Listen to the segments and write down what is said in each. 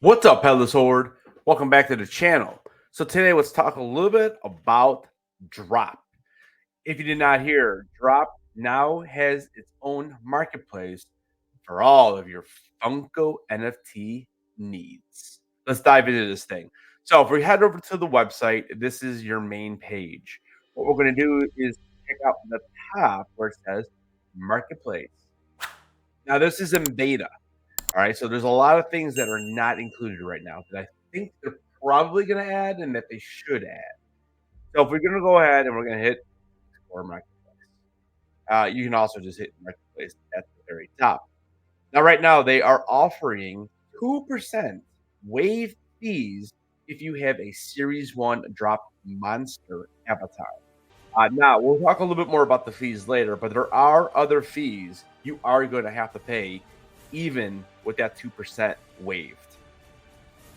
What's up, Headless Horde? Welcome back to the channel. So today, let's talk a little bit about Dropp. If you did not hear, Dropp now has its own marketplace for all of your Funko NFT needs. Let's dive into this thing. So if we head over to the website, this is your main page. What we're going to do is check out the top where it says Marketplace. Now, this is in beta. All right, so there's a lot of things that are not included right now that I think they're probably going to add and that they should add. So if we're going to go ahead and we're going to hit Explore Marketplace, you can also just hit Marketplace at the very top. Now, right now, they are offering 2% waive fees if you have a Series 1 Drop Monster avatar. Now, we'll talk a little bit more about the fees later, but there are other fees you are going to have to pay even with that 2% waived.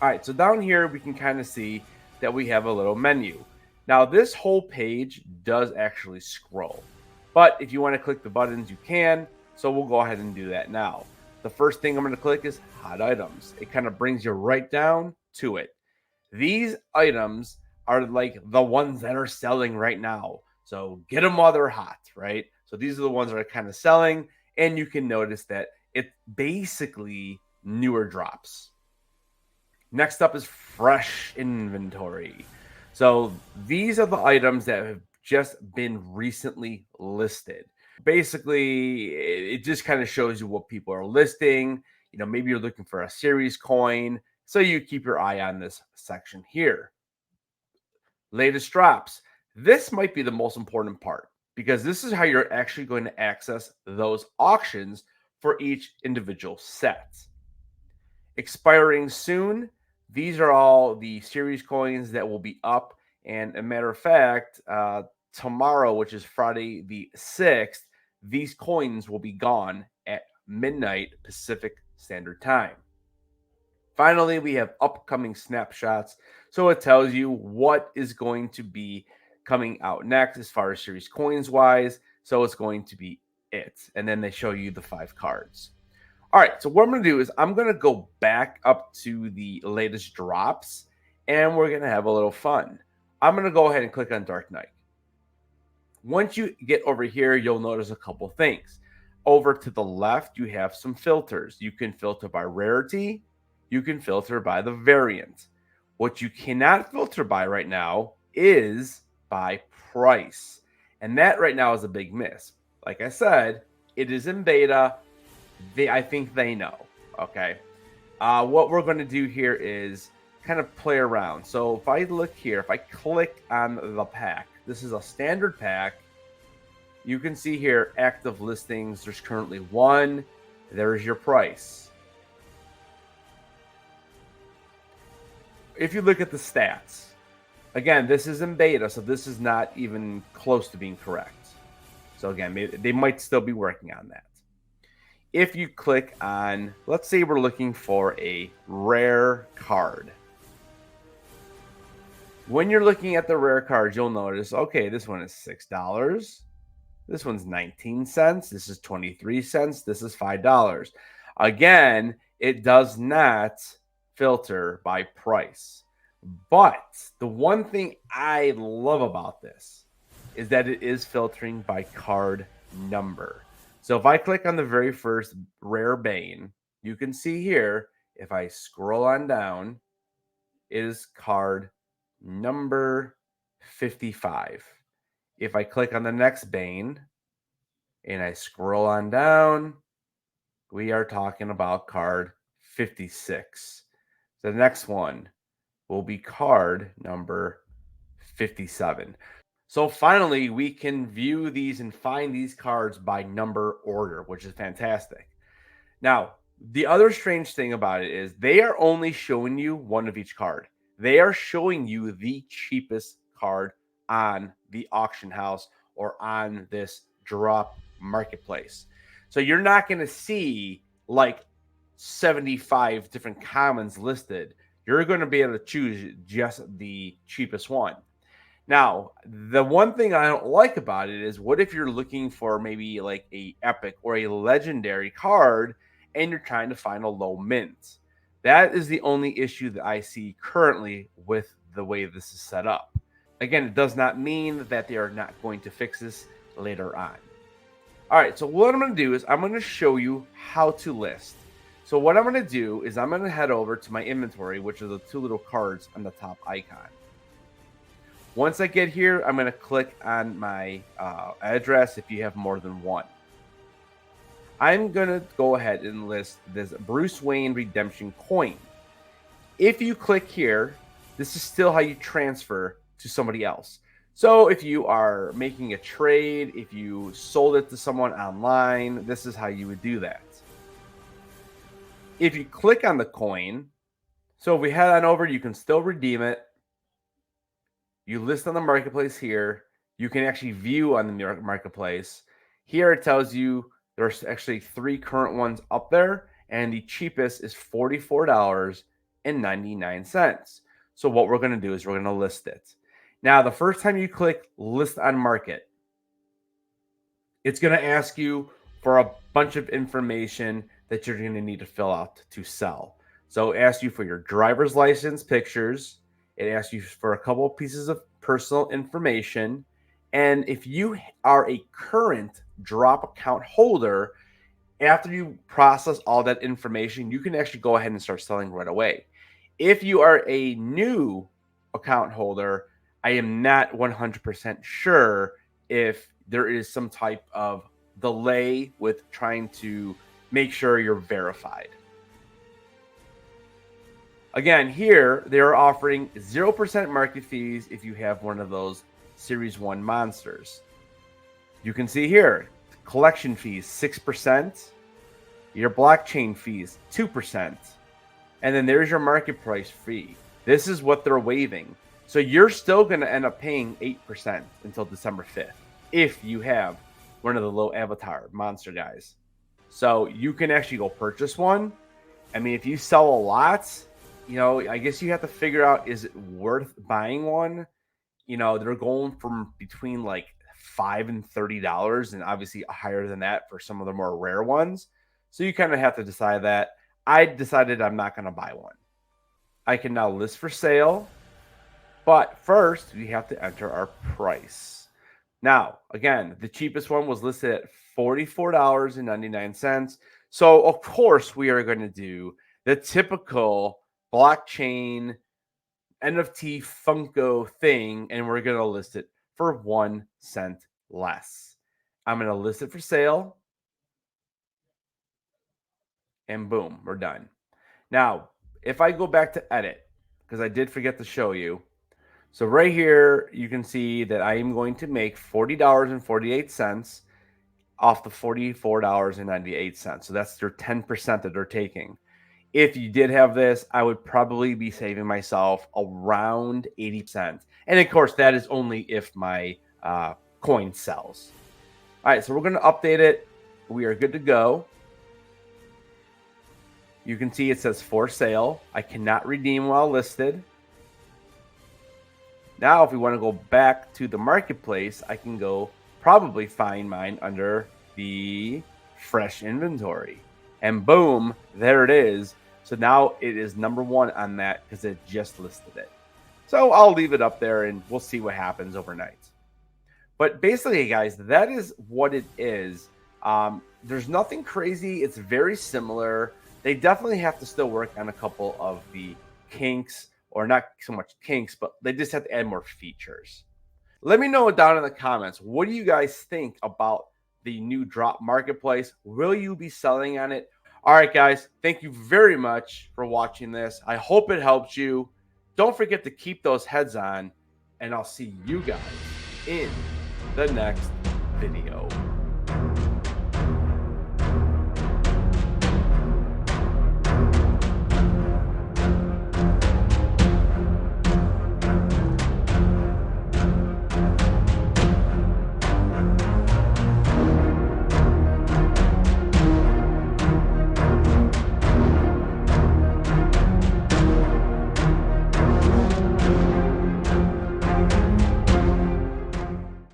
All right, so down here, we can kind of see that we have a little menu. Now, this whole page does actually scroll, but if you want to click the buttons, you can. So we'll go ahead and do that now. The first thing I'm going to click is Hot Items. It kind of brings you right down to it. These items are like the ones that are selling right now. So get them while they're hot, right? So these are the ones that are kind of selling, and you can notice that it's basically newer drops. Next up is fresh inventory. So these are the items that have just been recently listed. Basically, it just kind of shows you what people are listing. You know, maybe you're looking for a series coin, so you keep your eye on this section here. Latest drops. This might be the most important part because this is how you're actually going to access those auctions for each individual set. Expiring soon. These are all the series coins that will be up. And a matter of fact, tomorrow, which is Friday the 6th, these coins will be gone at midnight Pacific Standard Time. Finally, we have upcoming snapshots. So it tells you what is going to be coming out next as far as series coins wise. So it's going to be it. And then they show you the 5 cards. All right, so what I'm going to do is I'm going to go back up to the latest drops, and we're going to have a little fun. I'm going to go ahead and click on Dark Knight. Once you get over here, you'll notice a couple things. Over to the left, you have some filters. You can filter by rarity. You can filter by the variant. What you cannot filter by right now is by price. And that right now is a big miss. Like I said, it is in beta. I think they know. Okay. What we're going to do here is kind of play around. So if I look here, if I click on the pack, this is a standard pack. You can see here active listings. There's currently 1. There's your price. If you look at the stats, again, this is in beta, so this is not even close to being correct. So again, they might still be working on that. If you click on, let's say we're looking for a rare card. When you're looking at the rare cards, you'll notice, okay, this one is $6. This one's 19 cents. This is 23 cents. This is $5. Again, it does not filter by price. But the one thing I love about this is that it is filtering by card number. So if I click on the very first rare Bane, you can see here, if I scroll on down, it is card number 55. If I click on the next Bane and I scroll on down, we are talking about card 56. The next one will be card number 57. So finally, we can view these and find these cards by number order, which is fantastic. Now, the other strange thing about it is they are only showing you one of each card. They are showing you the cheapest card on the auction house or on this Dropp Marketplace. So you're not going to see like 75 different commons listed. You're going to be able to choose just the cheapest one. Now, the one thing I don't like about it is what if you're looking for maybe like a epic or a legendary card and you're trying to find a low mint? That is the only issue that I see currently with the way this is set up. Again, it does not mean that they are not going to fix this later on. All right, so what I'm going to do is I'm going to show you how to list. So what I'm going to do is I'm going to head over to my inventory, which are the two little cards on the top icon. Once I get here, I'm going to click on my address if you have more than one. I'm going to go ahead and list this Bruce Wayne Redemption coin. If you click here, this is still how you transfer to somebody else. So if you are making a trade, if you sold it to someone online, this is how you would do that. If you click on the coin, so if we head on over, you can still redeem it. You list on the marketplace here. You can actually view on the marketplace. Here it tells you there's actually 3 current ones up there, and the cheapest is $44.99. So what we're going to do is we're going to list it. Now, the first time you click list on market, it's going to ask you for a bunch of information that you're going to need to fill out to sell. So it asks you for your driver's license pictures. It asks you for a couple of pieces of personal information. And if you are a current Dropp account holder, after you process all that information, you can actually go ahead and start selling right away. If you are a new account holder, I am not 100% sure if there is some type of delay with trying to make sure you're verified. Again, here they are offering 0% market fees if you have one of those Series 1 monsters. You can see here, collection fees 6%, your blockchain fees 2%, and then there's your market price fee. This is what they're waiving. So you're still going to end up paying 8% until December 5th if you have one of the low avatar monster guys. So you can actually go purchase one. I mean, if you sell a lot, you know, I guess you have to figure out, is it worth buying one? You know, they're going from between like $5 and $30, and obviously higher than that for some of the more rare ones. So you kind of have to decide that. I decided I'm not going to buy one. I can now list for sale, but first we have to enter our price. Now, again, the cheapest one was listed at $44.99. So of course we are going to do the typical blockchain NFT FUNKO thing, and we're going to list it for 1 cent less. I'm going to list it for sale, and boom, we're done. Now, if I go back to edit, because I did forget to show you, so right here, you can see that I am going to make $40.48 off the $44.98. So that's their 10% that they're taking. If you did have this, I would probably be saving myself around 80%. And of course, that is only if my coin sells. All right, so we're going to update it. We are good to go. You can see it says for sale. I cannot redeem while listed. Now, if we want to go back to the marketplace, I can go probably find mine under the fresh inventory. And boom, there it is. So now it is number 1 on that because it just listed it. So I'll leave it up there and we'll see what happens overnight. But basically, guys, that is what it is. There's nothing crazy. It's very similar. They definitely have to still work on a couple of the kinks, or not so much kinks, but they just have to add more features. Let me know down in the comments, what do you guys think about the new Dropp Marketplace? Will you be selling on it? All right, guys, thank you very much for watching this. I hope it helped you. Don't forget to keep those heads on, and I'll see you guys in the next video.